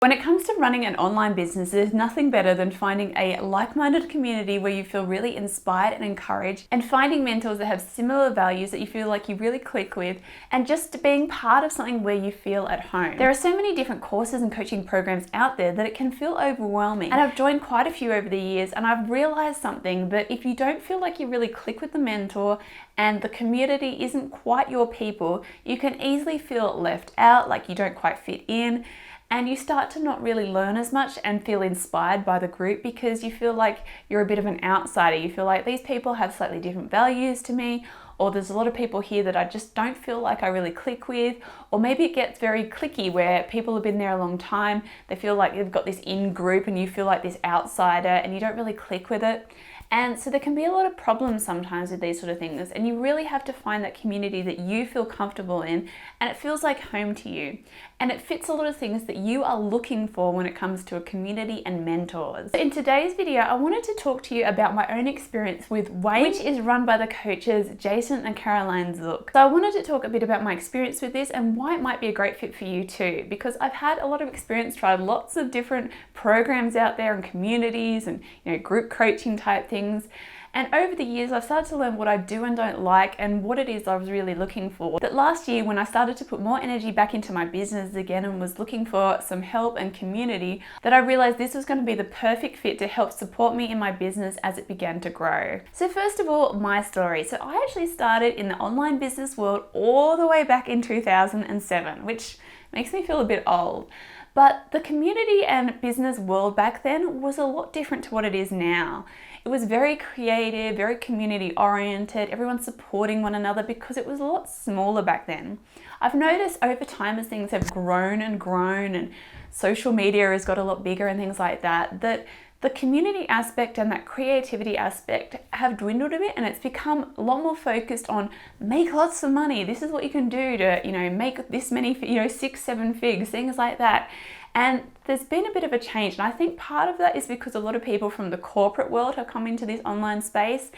When it comes to running an online business, there's nothing better than finding a like-minded community where you feel really inspired and encouraged, and finding mentors that have similar values that you feel like you really click with, and just being part of something where you feel at home. There are so many different courses and coaching programs out there that it can feel overwhelming. And I've joined quite a few over the years, and I've realized something, that if you don't feel like you really click with the mentor and the community isn't quite your people, you can easily feel left out, like you don't quite fit in. And you start to not really learn as much and feel inspired by the group because you feel like you're a bit of an outsider. You feel like these people have slightly different values to me, or there's a lot of people here that I just don't feel like I really click with, or maybe it gets very cliquey where people have been there a long time. They feel like they've got this in group and you feel like this outsider and you don't really click with it. And so there can be a lot of problems sometimes with these sort of things, and you really have to find that community that you feel comfortable in and it feels like home to you. And it fits a lot of things that you are looking for when it comes to a community and mentors. In today's video, I wanted to talk to you about my own experience with WAIM, which is run by the coaches Jason and Caroline Zook. So I wanted to talk a bit about my experience with this and why it might be a great fit for you too, because I've had a lot of experience, tried lots of different programs out there and communities and group coaching type things. And over the years, I've started to learn what I do and don't like and what it is I was really looking for. But last year, when I started to put more energy back into my business again and was looking for some help and community, that I realized this was going to be the perfect fit to help support me in my business as it began to grow. So first of all, my story. So I actually started in the online business world all the way back in 2007, which makes me feel a bit old. But the community and business world back then was a lot different to what it is now. It was very creative, very community oriented, everyone supporting one another because it was a lot smaller back then. I've noticed over time as things have grown and social media has got a lot bigger and things like that, that the community aspect and that creativity aspect have dwindled a bit, and it's become a lot more focused on make lots of money. This is what you can do to, make this many, 6-7 figs, things like that. And there's been a bit of a change. And I think part of that is because a lot of people from the corporate world have come into this online space.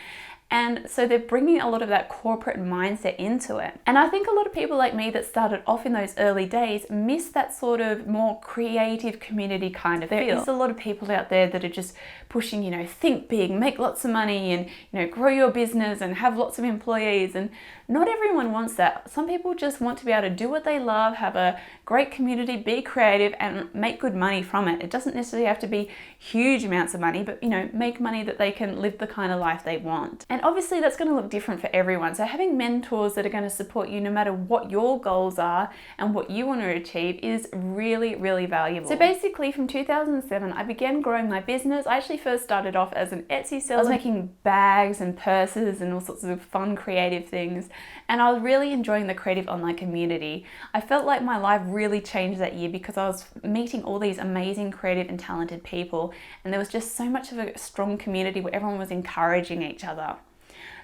And so they're bringing a lot of that corporate mindset into it. And I think a lot of people like me that started off in those early days miss that sort of more creative community kind of feel. There's a lot of people out there that are just pushing, think big, make lots of money and, grow your business and have lots of employees. And not everyone wants that. Some people just want to be able to do what they love, have a great community, be creative and make good money from it. It doesn't necessarily have to be huge amounts of money, but make money that they can live the kind of life they want. And obviously that's going to look different for everyone. So having mentors that are going to support you no matter what your goals are and what you want to achieve is really, really valuable. So basically from 2007, I began growing my business. I actually first started off as an Etsy seller. I was making bags and purses and all sorts of fun, creative things. And I was really enjoying the creative online community. I felt like my life really changed that year because I was meeting all these amazing, creative and talented people. And there was just so much of a strong community where everyone was encouraging each other.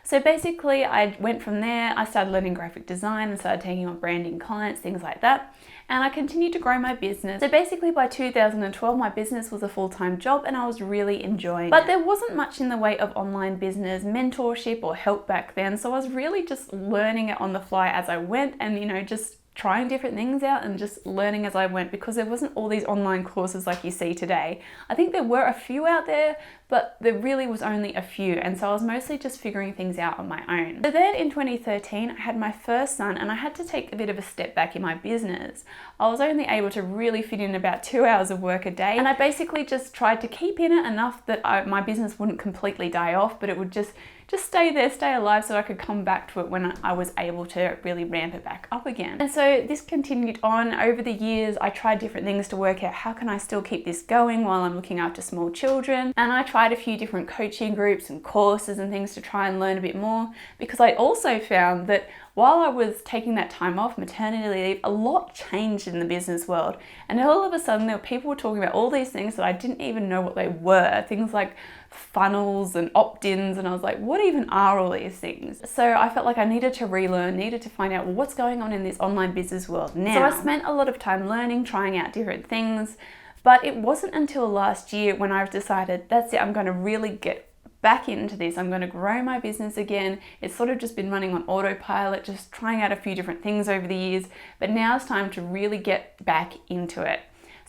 So basically I went from there, I started learning graphic design and started taking on branding clients, things like that. And I continued to grow my business. So basically by 2012, my business was a full-time job and I was really enjoying it. But there wasn't much in the way of online business, mentorship or help back then. So I was really just learning it on the fly as I went and, just trying different things out and just learning as I went because there wasn't all these online courses like you see today. I think there were a few out there, but there really was only a few. And so I was mostly just figuring things out on my own. So then in 2013, I had my first son and I had to take a bit of a step back in my business. I was only able to really fit in about 2 hours of work a day. And I basically just tried to keep in it enough that my business wouldn't completely die off, but it would just stay there, stay alive so I could come back to it when I was able to really ramp it back up again. And so this continued on over the years. I tried different things to work out how can I still keep this going while I'm looking after small children. And I tried a few different coaching groups and courses and things to try and learn a bit more because I also found that while I was taking that time off, maternity leave, a lot changed in the business world. And all of a sudden people were talking about all these things that I didn't even know what they were. Things like funnels and opt-ins, and I was like, what even are all these things? So I felt like I needed to relearn, needed to find out what's going on in this online business world now. So I spent a lot of time learning, trying out different things, but it wasn't until last year when I decided, that's it, I'm going to really get back into this. I'm going to grow my business again. It's sort of just been running on autopilot, just trying out a few different things over the years, but now it's time to really get back into it.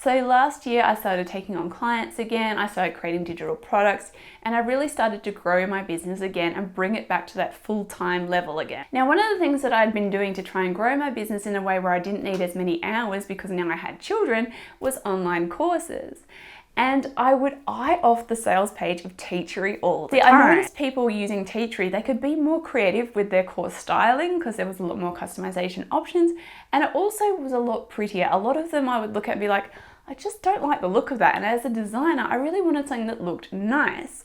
So last year I started taking on clients again, I started creating digital products, and I really started to grow my business again and bring it back to that full-time level again. Now, one of the things that I'd been doing to try and grow my business in a way where I didn't need as many hours because now I had children was online courses. And I would eye off the sales page of Teachery all the time. I noticed people using Teachery, they could be more creative with their course styling because there was a lot more customization options, and it also was a lot prettier. A lot of them I would look at and be like, I just don't like the look of that. And as a designer, I really wanted something that looked nice.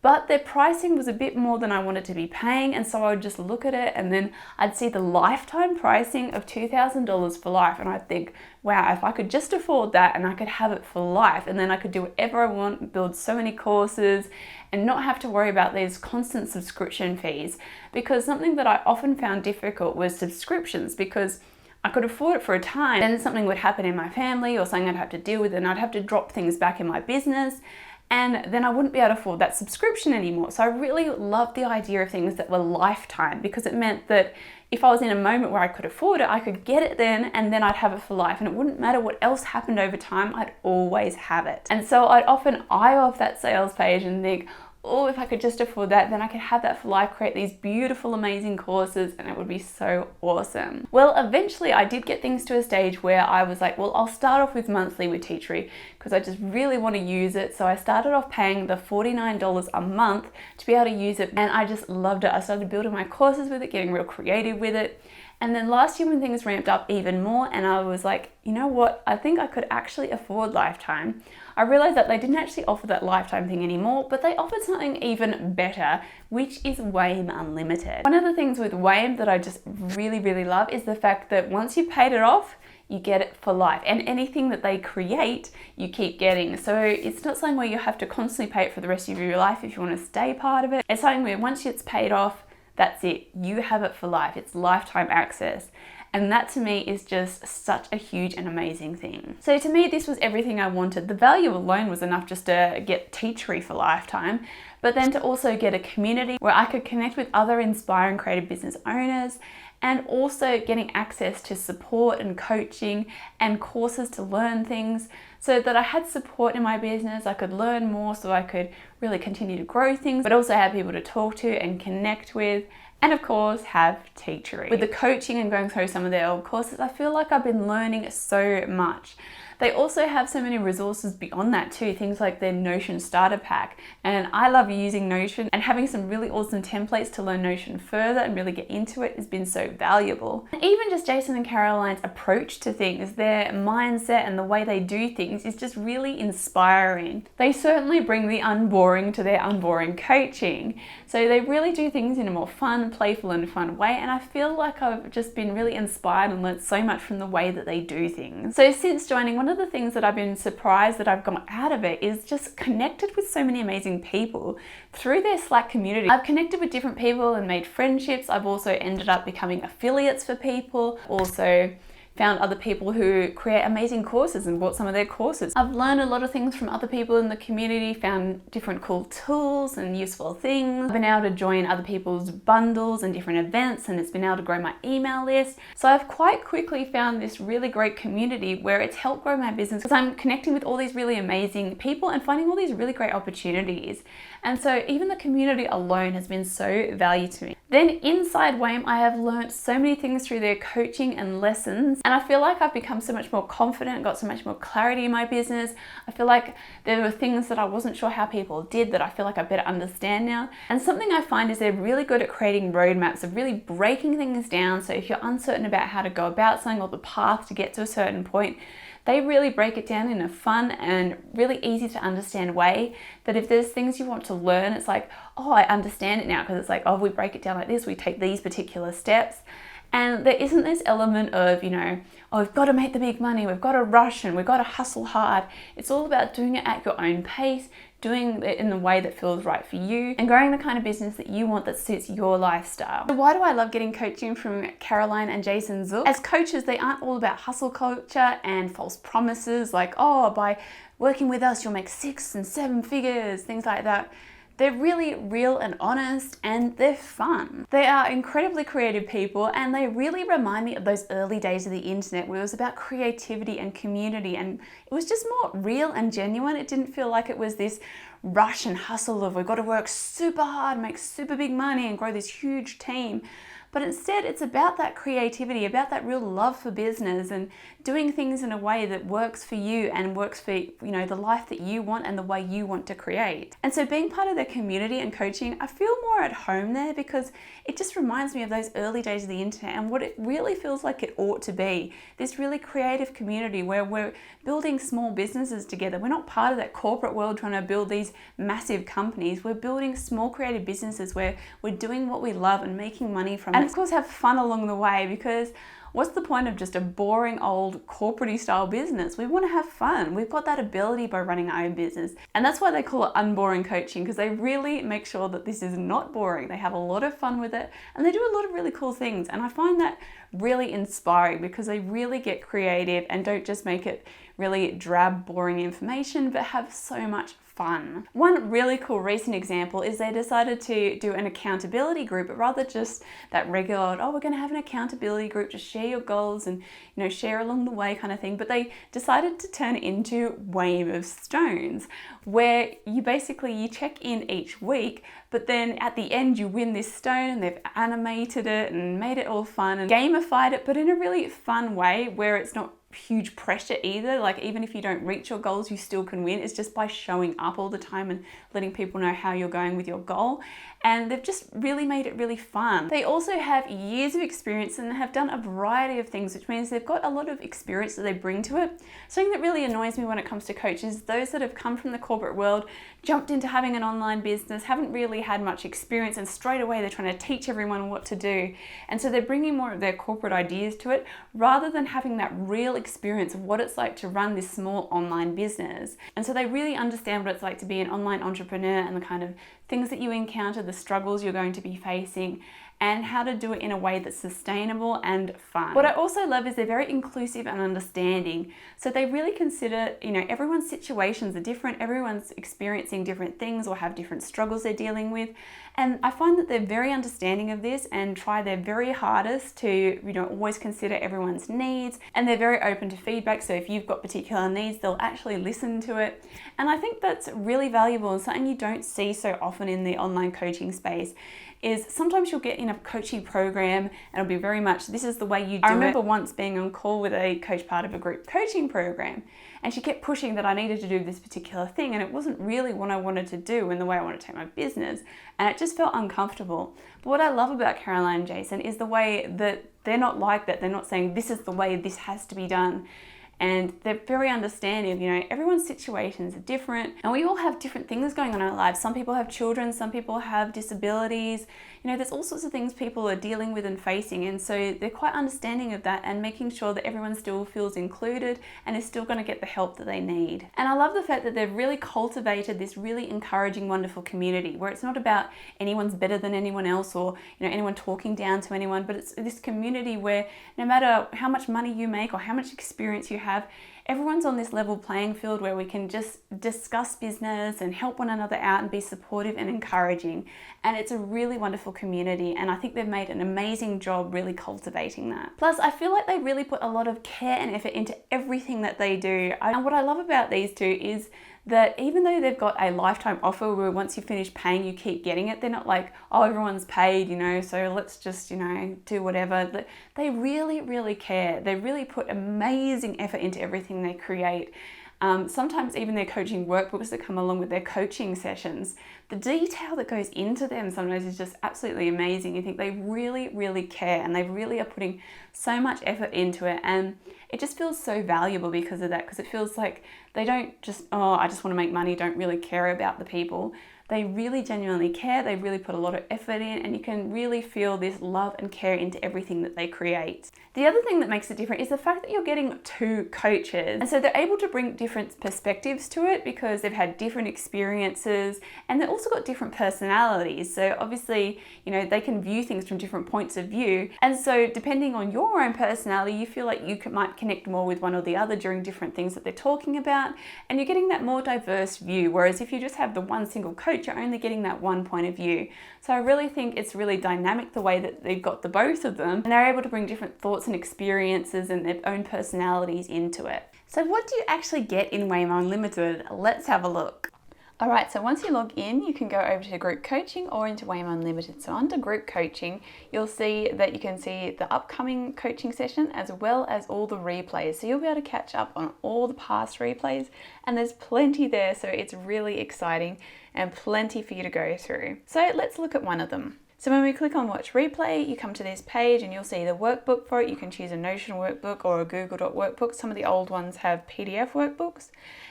But their pricing was a bit more than I wanted to be paying, and so I would just look at it and then I'd see the lifetime pricing of $2,000 for life, and I'd think, wow, if I could just afford that and I could have it for life, and then I could do whatever I want, build so many courses and not have to worry about these constant subscription fees. Because something that I often found difficult was subscriptions, because I could afford it for a time, then something would happen in my family or something I'd have to deal with, and I'd have to drop things back in my business, and then I wouldn't be able to afford that subscription anymore. So I really loved the idea of things that were lifetime, because it meant that if I was in a moment where I could afford it, I could get it then, and then I'd have it for life, and it wouldn't matter what else happened over time, I'd always have it. And so I'd often eye off that sales page and think, oh, if I could just afford that, then I could have that for life, create these beautiful, amazing courses, and it would be so awesome. Well, eventually I did get things to a stage where I was like, well, I'll start off with monthly with Teachery because I just really want to use it. So I started off paying the $49 a month to be able to use it, and I just loved it. I started building my courses with it, getting real creative with it. And then last year when things ramped up even more and I was like, you know what, I think I could actually afford lifetime, I realized that they didn't actually offer that lifetime thing anymore, but they offered something even better, which is WAIM Unlimited. One of the things with WAIM that I just really, really love is the fact that once you've paid it off, you get it for life, and anything that they create, you keep getting. So it's not something where you have to constantly pay it for the rest of your life if you want to stay part of it. It's something where once it's paid off, that's it. You have it for life. It's lifetime access. And that to me is just such a huge and amazing thing. So to me, this was everything I wanted. The value alone was enough just to get Teachery for lifetime, but then to also get a community where I could connect with other inspiring creative business owners, and also getting access to support and coaching and courses to learn things so that I had support in my business. I could learn more so I could really continue to grow things, but also have people to talk to and connect with, and of course have Teachery. With the coaching and going through some of their old courses, I feel like I've been learning so much. They also have so many resources beyond that too, things like their Notion starter pack. And I love using Notion, and having some really awesome templates to learn Notion further and really get into it has been so valuable. And even just Jason and Caroline's approach to things, their mindset and the way they do things is just really inspiring. They certainly bring the unboring to their unboring coaching. So they really do things in a more fun, playful and fun way, and I feel like I've just been really inspired and learned so much from the way that they do things. So since joining, one of the things that I've been surprised that I've got out of it is just connected with so many amazing people through their Slack community. I've connected with different people and made friendships. I've also ended up becoming affiliates for people, also found other people who create amazing courses and bought some of their courses. I've learned a lot of things from other people in the community, found different cool tools and useful things. I've been able to join other people's bundles and different events, and it's been able to grow my email list. So I've quite quickly found this really great community where it's helped grow my business because I'm connecting with all these really amazing people and finding all these really great opportunities. And so even the community alone has been so valuable to me. Then inside WAIM, I have learned so many things through their coaching and lessons, and I feel like I've become so much more confident, got so much more clarity in my business. I feel like there were things that I wasn't sure how people did that I feel like I better understand now. And something I find is they're really good at creating roadmaps, of really breaking things down. So if you're uncertain about how to go about something or the path to get to a certain point, they really break it down in a fun and really easy to understand way, that if there's things you want to learn, it's like, oh, I understand it now, because it's like, oh, we break it down like this, we take these particular steps. And there isn't this element of, you know, oh, we've got to make the big money, we've got to rush and we've got to hustle hard. It's all about doing it at your own pace, doing it in the way that feels right for you, and growing the kind of business that you want that suits your lifestyle. So why do I love getting coaching from Caroline and Jason Zook? As coaches, they aren't all about hustle culture and false promises like, oh, by working with us, you'll make 6 and 7 figures, things like that. They're really real and honest, and they're fun. They are incredibly creative people, and they really remind me of those early days of the internet where it was about creativity and community, and it was just more real and genuine. It didn't feel like it was this rush and hustle of we've got to work super hard, make super big money and grow this huge team. But instead, it's about that creativity, about that real love for business and doing things in a way that works for you and works for, the life that you want and the way you want to create. And so being part of their community and coaching, I feel more at home there because it just reminds me of those early days of the internet and what it really feels like it ought to be. This really creative community where we're building small businesses together. We're not part of that corporate world trying to build these massive companies. We're building small creative businesses where we're doing what we love and making money from it. And of course have fun along the way, because what's the point of just a boring old corporate-y style business? We want to have fun. We've got that ability by running our own business. And that's why they call it unboring coaching, because they really make sure that this is not boring. They have a lot of fun with it and they do a lot of really cool things. And I find that really inspiring because they really get creative and don't just make it really drab, boring information, but have so much fun. One really cool recent example is they decided to do an accountability group, but rather just that regular, we're going to have an accountability group to share your goals and share along the way kind of thing. But they decided to turn it into WAIM of stones, where you check in each week, but then at the end you win this stone, and they've animated it and made it all fun and gamified it, but in a really fun way where it's not huge pressure either. Like, even if you don't reach your goals, you still can win. It's just by showing up all the time and letting people know how you're going with your goal. And they've just really made it really fun. They also have years of experience and have done a variety of things, which means they've got a lot of experience that they bring to it. Something that really annoys me when it comes to coaches, those that have come from the corporate world, jumped into having an online business, haven't really had much experience, and straight away they're trying to teach everyone what to do. And so they're bringing more of their corporate ideas to it rather than having that real experience of what it's like to run this small online business. And so they really understand what it's like to be an online entrepreneur and the kind of things that you encounter, the struggles you're going to be facing, and how to do it in a way that's sustainable and fun. What I also love is they're very inclusive and understanding. So they really consider, everyone's situations are different, everyone's experiencing different things or have different struggles they're dealing with. And I find that they're very understanding of this and try their very hardest to, always consider everyone's needs. And they're very open to feedback. So if you've got particular needs, they'll actually listen to it. And I think that's really valuable and something you don't see so often in the online coaching space. Is sometimes you'll get in a coaching program and it'll be very much, this is the way you do it. I remember once being on call with a coach part of a group coaching program, and she kept pushing that I needed to do this particular thing, and it wasn't really what I wanted to do and the way I wanted to take my business, and it just felt uncomfortable. But what I love about Caroline and Jason is the way that they're not like that. They're not saying this is the way this has to be done. And they're very understanding, everyone's situations are different and we all have different things going on in our lives. Some people have children, some people have disabilities, there's all sorts of things people are dealing with and facing. And so they're quite understanding of that and making sure that everyone still feels included and is still going to get the help that they need. And I love the fact that they've really cultivated this really encouraging, wonderful community where it's not about anyone's better than anyone else or, anyone talking down to anyone, but it's this community where no matter how much money you make or how much experience you have, everyone's on this level playing field where we can just discuss business and help one another out and be supportive and encouraging. And it's a really wonderful community, and I think they've made an amazing job really cultivating that. Plus, I feel like they really put a lot of care and effort into everything that they do. And what I love about these two is that even though they've got a lifetime offer where once you finish paying, you keep getting it, they're not like, everyone's paid, so let's just, do whatever. They really, really care. They really put amazing effort into everything they create. Sometimes even their coaching workbooks that come along with their coaching sessions, the detail that goes into them sometimes is just absolutely amazing. You think they really, really care and they really are putting so much effort into it, and it just feels so valuable because of that, because it feels like they don't just, I just want to make money, don't really care about the people. They really genuinely care, they really put a lot of effort in, and you can really feel this love and care into everything that they create. The other thing that makes it different is the fact that you're getting two coaches. And so they're able to bring different perspectives to it because they've had different experiences and they've also got different personalities. So obviously, they can view things from different points of view. And so depending on your own personality, you feel like you might connect more with one or the other during different things that they're talking about. And you're getting that more diverse view. Whereas if you just have the one single coach, coach, you're only getting that one point of view. So I really think it's really dynamic the way that they've got the both of them, and they're able to bring different thoughts and experiences and their own personalities into it. So what do you actually get in WAIM Unlimited? Let's have a look. Alright, so once you log in, you can go over to group coaching or into WAIM Unlimited. So under group coaching, you'll see that you can see the upcoming coaching session as well as all the replays. So you'll be able to catch up on all the past replays, and there's plenty there, so it's really exciting and plenty for you to go through. So let's look at one of them. So when we click on watch replay, you come to this page and you'll see the workbook for it. You can choose a Notion workbook or a Google Doc workbook. Some of the old ones have PDF workbooks.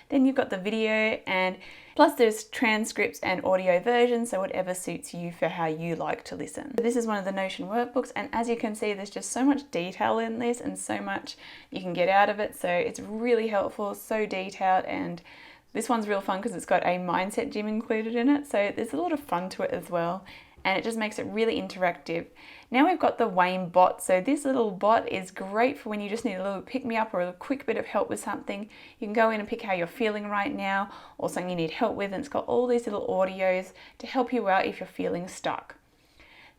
Then you've got the video, and plus there's transcripts and audio versions, so whatever suits you for how you like to listen. This is one of the Notion workbooks, and as you can see, there's just so much detail in this and so much you can get out of it. So it's really helpful, so detailed, and this one's real fun because it's got a mindset gym included in it. So there's a lot of fun to it as well, and it just makes it really interactive. Now we've got the WAIM bot. So this little bot is great for when you just need a little pick-me-up or a quick bit of help with something. You can go in and pick how you're feeling right now or something you need help with, and it's got all these little audios to help you out if you're feeling stuck.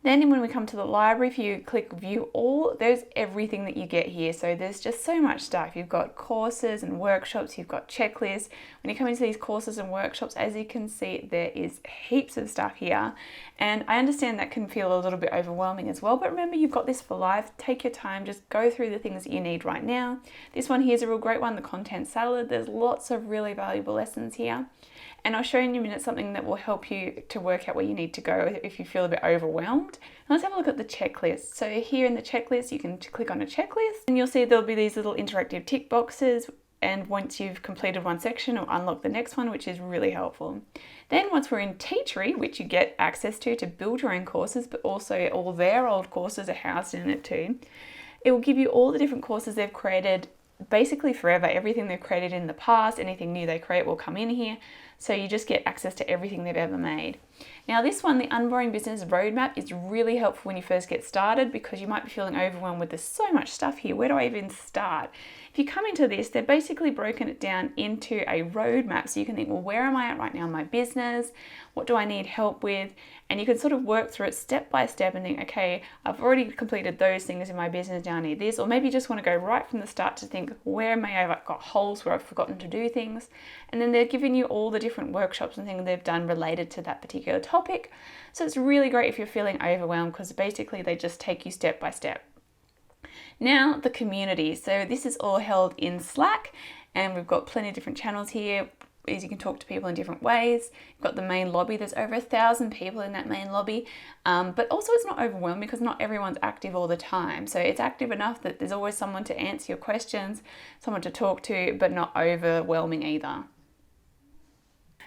Then when we come to the library, if you click view all, there's everything that you get here. So there's just so much stuff. You've got courses and workshops, you've got checklists. When you come into these courses and workshops, as you can see, there is heaps of stuff here. And I understand that can feel a little bit overwhelming as well, but remember, you've got this for life. Take your time, just go through the things that you need right now. This one here is a real great one, the content salad. There's lots of really valuable lessons here. And I'll show you in a minute something that will help you to work out where you need to go if you feel a bit overwhelmed. Now let's have a look at the checklist. So here in the checklist, you can click on a checklist and you'll see there'll be these little interactive tick boxes. And once you've completed one section, it'll unlock the next one, which is really helpful. Then once we're in Teachery, which you get access to build your own courses, but also all their old courses are housed in it too. It will give you all the different courses they've created basically forever. Everything they've created in the past, anything new they create will come in here. So you just get access to everything they've ever made. Now this one, the Unboring Business Roadmap, is really helpful when you first get started because you might be feeling overwhelmed with there's so much stuff here. Where do I even start? If you come into this, they've basically broken it down into a roadmap. So you can think, well, where am I at right now in my business? What do I need help with? And you can sort of work through it step by step and think, okay, I've already completed those things in my business, now I need this. Or maybe you just want to go right from the start to think, where may I have got holes where I've forgotten to do things? And then they're giving you all the different workshops and things they've done related to that particular topic. So it's really great if you're feeling overwhelmed because basically they just take you step by step. Now the community. So this is all held in Slack, and we've got plenty of different channels here. Is you can talk to people in different ways. You've got the main lobby. There's over 1,000 people in that main lobby, but also it's not overwhelming because not everyone's active all the time. So it's active enough that there's always someone to answer your questions, someone to talk to, but not overwhelming either.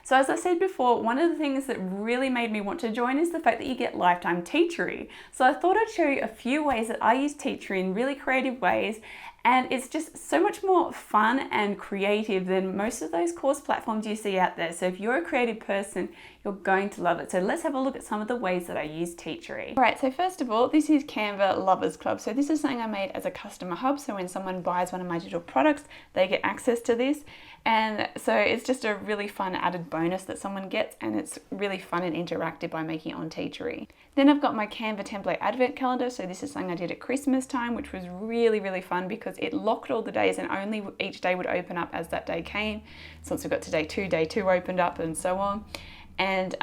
So as I said before, one of the things that really made me want to join is the fact that you get lifetime Teachery. So I thought I'd show you a few ways that I use Teachery in really creative ways, and it's just so much more fun and creative than most of those course platforms you see out there. So if you're a creative person, you're going to love it. So let's have a look at some of the ways that I use Teachery. All right, so first of all, this is CANVA Lovers Club. So this is something I made as a customer hub. So when someone buys one of my digital products, they get access to this. And so it's just a really fun added bonus that someone gets, and it's really fun and interactive by making it on Teachery. Then I've got my Canva template advent calendar. So this is something I did at Christmas time, which was really, really fun because it locked all the days and only each day would open up as that day came. Since we've got today 2, day 2 opened up and so on. And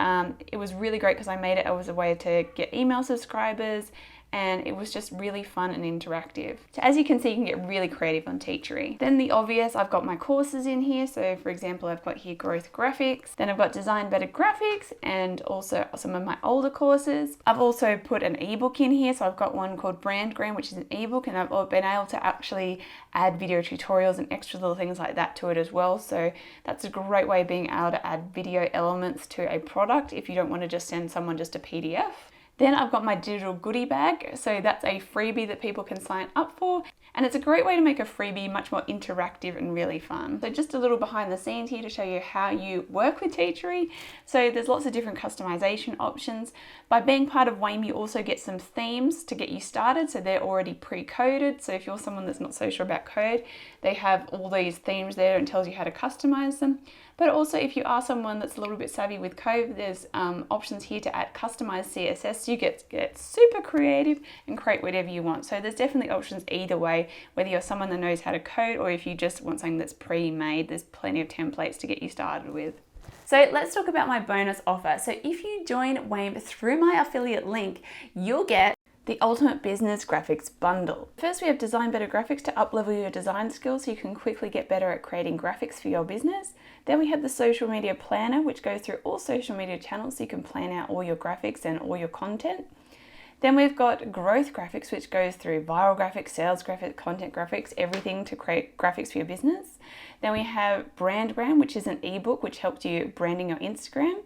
it was really great because I made it as a way to get email subscribers, and it was just really fun and interactive. So as you can see, you can get really creative on Teachery. Then the obvious, I've got my courses in here. So for example, I've got here growth graphics. Then I've got design better graphics and also some of my older courses. I've also put an ebook in here. So I've got one called Brandgram, which is an ebook, and I've been able to actually add video tutorials and extra little things like that to it as well. So that's a great way of being able to add video elements to a product if you don't want to just send someone just a PDF. Then I've got my digital goodie bag. So that's a freebie that people can sign up for. And it's a great way to make a freebie much more interactive and really fun. So just a little behind the scenes here to show you how you work with Teachery. So there's lots of different customization options. By being part of WAIM, you also get some themes to get you started. So they're already pre-coded. So if you're someone that's not so sure about code, they have all these themes there and tells you how to customize them. But also if you are someone that's a little bit savvy with code, there's options here to add customized CSS. So you get super creative and create whatever you want. So there's definitely options either way, whether you're someone that knows how to code or if you just want something that's pre-made, there's plenty of templates to get you started with. So let's talk about my bonus offer. So if you join WAIM through my affiliate link, you'll get the Ultimate Business Graphics Bundle. First, we have Design Better Graphics to uplevel your design skills so you can quickly get better at creating graphics for your business. Then we have the Social Media Planner, which goes through all social media channels so you can plan out all your graphics and all your content. Then we've got Growth Graphics, which goes through viral graphics, sales graphics, content graphics, everything to create graphics for your business. Then we have Brand, which is an ebook which helps you branding your Instagram.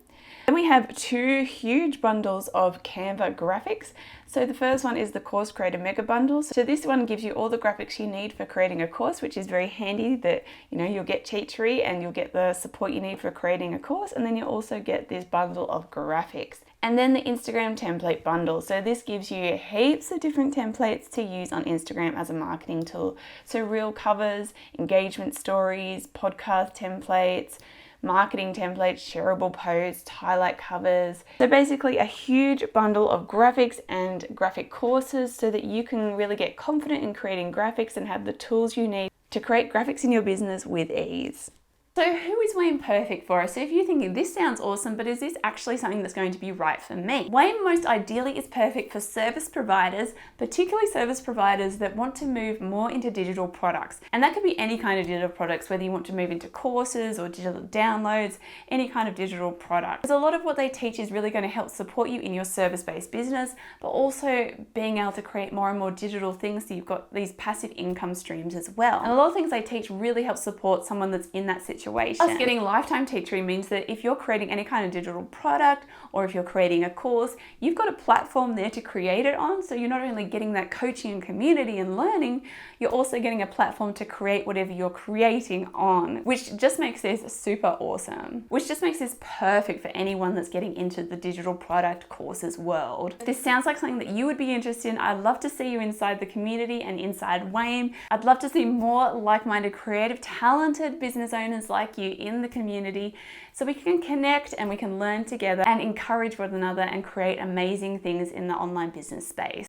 Then we have 2 huge bundles of CANVA graphics. So the first one is the Course Creator Mega Bundle. So this one gives you all the graphics you need for creating a course, which is very handy that, you'll get Teachery and you'll get the support you need for creating a course. And then you'll also get this bundle of graphics. And then the Instagram template bundle. So this gives you heaps of different templates to use on Instagram as a marketing tool. So reel covers, engagement stories, podcast templates, marketing templates, shareable posts, highlight covers. So basically a huge bundle of graphics and graphic courses so that you can really get confident in creating graphics and have the tools you need to create graphics in your business with ease. So who is WAIM perfect for? So if you're thinking this sounds awesome, but is this actually something that's going to be right for me? WAIM most ideally is perfect for service providers, particularly service providers that want to move more into digital products. And that could be any kind of digital products, whether you want to move into courses or digital downloads, any kind of digital product. Because a lot of what they teach is really going to help support you in your service-based business, but also being able to create more and more digital things so you've got these passive income streams as well. And a lot of things they teach really help support someone that's in that situation. Us getting lifetime Teachery means that if you're creating any kind of digital product or if you're creating a course, you've got a platform there to create it on. So you're not only getting that coaching and community and learning, you're also getting a platform to create whatever you're creating on, which just makes this super awesome, which just makes this perfect for anyone that's getting into the digital product courses world. If this sounds like something that you would be interested in, I'd love to see you inside the community and inside WAIM. I'd love to see more like-minded, creative, talented business owners like you in the community so we can connect and we can learn together and encourage one another and create amazing things in the online business space.